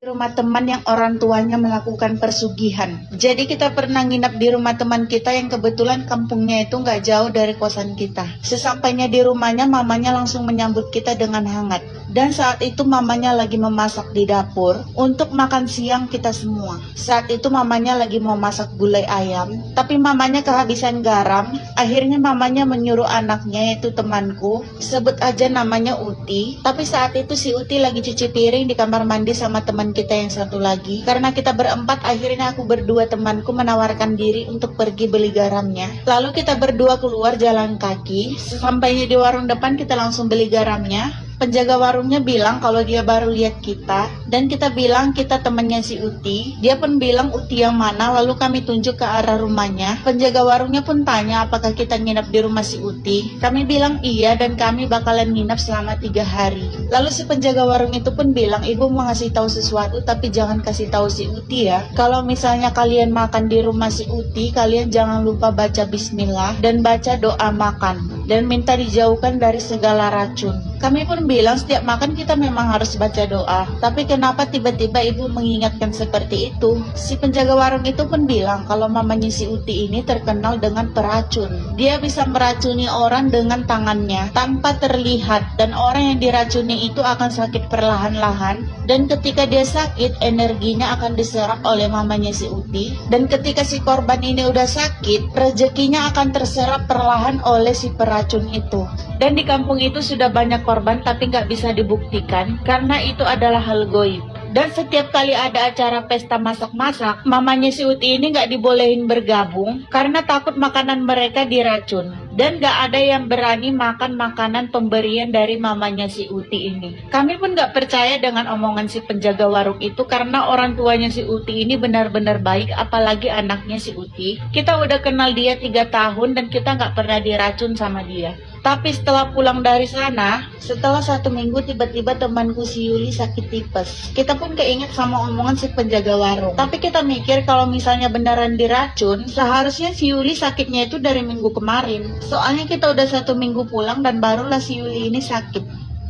Rumah teman yang orang tuanya melakukan persugihan. Jadi kita pernah nginap di rumah teman kita yang kebetulan kampungnya itu nggak jauh dari kosan kita. Sesampainya di rumahnya, mamanya langsung menyambut kita dengan hangat. Dan saat itu mamanya lagi memasak di dapur untuk makan siang kita semua. Saat itu mamanya lagi mau masak gulai ayam, tapi mamanya kehabisan garam. Akhirnya mamanya menyuruh anaknya, yaitu temanku, sebut aja namanya Uti. Tapi saat itu si Uti lagi cuci piring di kamar mandi sama teman kita yang satu lagi. Karena kita berempat, akhirnya aku berdua temanku menawarkan diri untuk pergi beli garamnya. Lalu kita berdua keluar jalan kaki. Sesampainya di warung depan, kita langsung beli garamnya. Penjaga warungnya bilang kalau dia baru lihat kita, dan kita bilang kita temannya si Uti. Dia pun bilang Uti yang mana, lalu kami tunjuk ke arah rumahnya. Penjaga warungnya pun tanya apakah kita nginap di rumah si Uti. Kami bilang iya, dan kami bakalan nginap selama 3 hari. Lalu si penjaga warung itu pun bilang, ibu mau ngasih tahu sesuatu, tapi jangan kasih tahu si Uti ya. Kalau misalnya kalian makan di rumah si Uti, kalian jangan lupa baca bismillah dan baca doa makan, dan minta dijauhkan dari segala racun. Kami pun bilang setiap makan kita memang harus baca doa. Tapi kenapa tiba-tiba ibu mengingatkan seperti itu? Si penjaga warung itu pun bilang kalau mamanya si Uti ini terkenal dengan peracun. Dia bisa meracuni orang dengan tangannya tanpa terlihat, dan orang yang diracuni itu akan sakit perlahan-lahan. Dan ketika dia sakit, energinya akan diserap oleh mamanya si Uti. Dan ketika si korban ini udah sakit, rezekinya akan terserap perlahan oleh si peracun itu. Dan di kampung itu sudah banyak korban, tapi nggak bisa dibuktikan karena itu adalah hal goib. Dan setiap kali ada acara pesta masak-masak, mamanya si Uti ini nggak dibolehin bergabung karena takut makanan mereka diracun. Dan nggak ada yang berani makan makanan pemberian dari mamanya si Uti ini. Kami pun nggak percaya dengan omongan si penjaga warung itu karena orang tuanya si Uti ini benar-benar baik, apalagi anaknya si Uti. Kita udah kenal dia 3 tahun dan kita nggak pernah diracun sama dia. Tapi setelah pulang dari sana, setelah 1 minggu tiba-tiba temanku si Yuli sakit tipes. Kita pun keinget sama omongan si penjaga warung. Tapi kita mikir kalau misalnya beneran diracun, seharusnya si Yuli sakitnya itu dari minggu kemarin. Soalnya kita udah 1 minggu pulang dan barulah si Yuli ini sakit.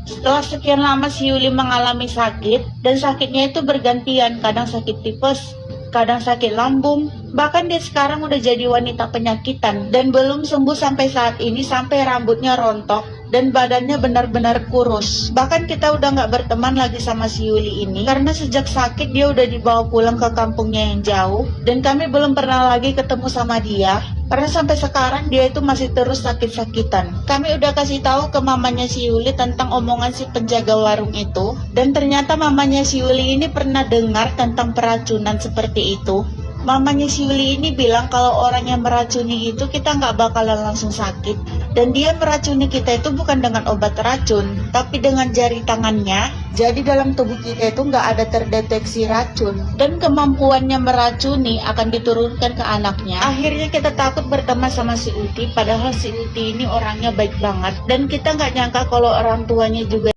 Setelah sekian lama si Yuli mengalami sakit, dan sakitnya itu bergantian, kadang sakit tipes, kadang sakit lambung. Bahkan dia sekarang udah jadi wanita penyakitan dan belum sembuh sampai saat ini, sampai rambutnya rontok dan badannya benar-benar kurus. Bahkan kita udah nggak berteman lagi sama si Yuli ini karena sejak sakit dia udah dibawa pulang ke kampungnya yang jauh, dan kami belum pernah lagi ketemu sama dia karena sampai sekarang dia itu masih terus sakit-sakitan. Kami udah kasih tahu ke mamanya si Yuli tentang omongan si penjaga warung itu, dan ternyata mamanya si Yuli ini pernah dengar tentang peracunan seperti itu. Mamanya si Yuli ini bilang kalau orang yang meracuni itu kita nggak bakalan langsung sakit, dan dia meracuni kita itu bukan dengan obat racun, tapi dengan jari tangannya. Jadi dalam tubuh kita itu nggak ada terdeteksi racun, dan kemampuannya meracuni akan diturunkan ke anaknya. Akhirnya kita takut berteman sama si Uti, padahal si Uti ini orangnya baik banget, dan kita nggak nyangka kalau orang tuanya juga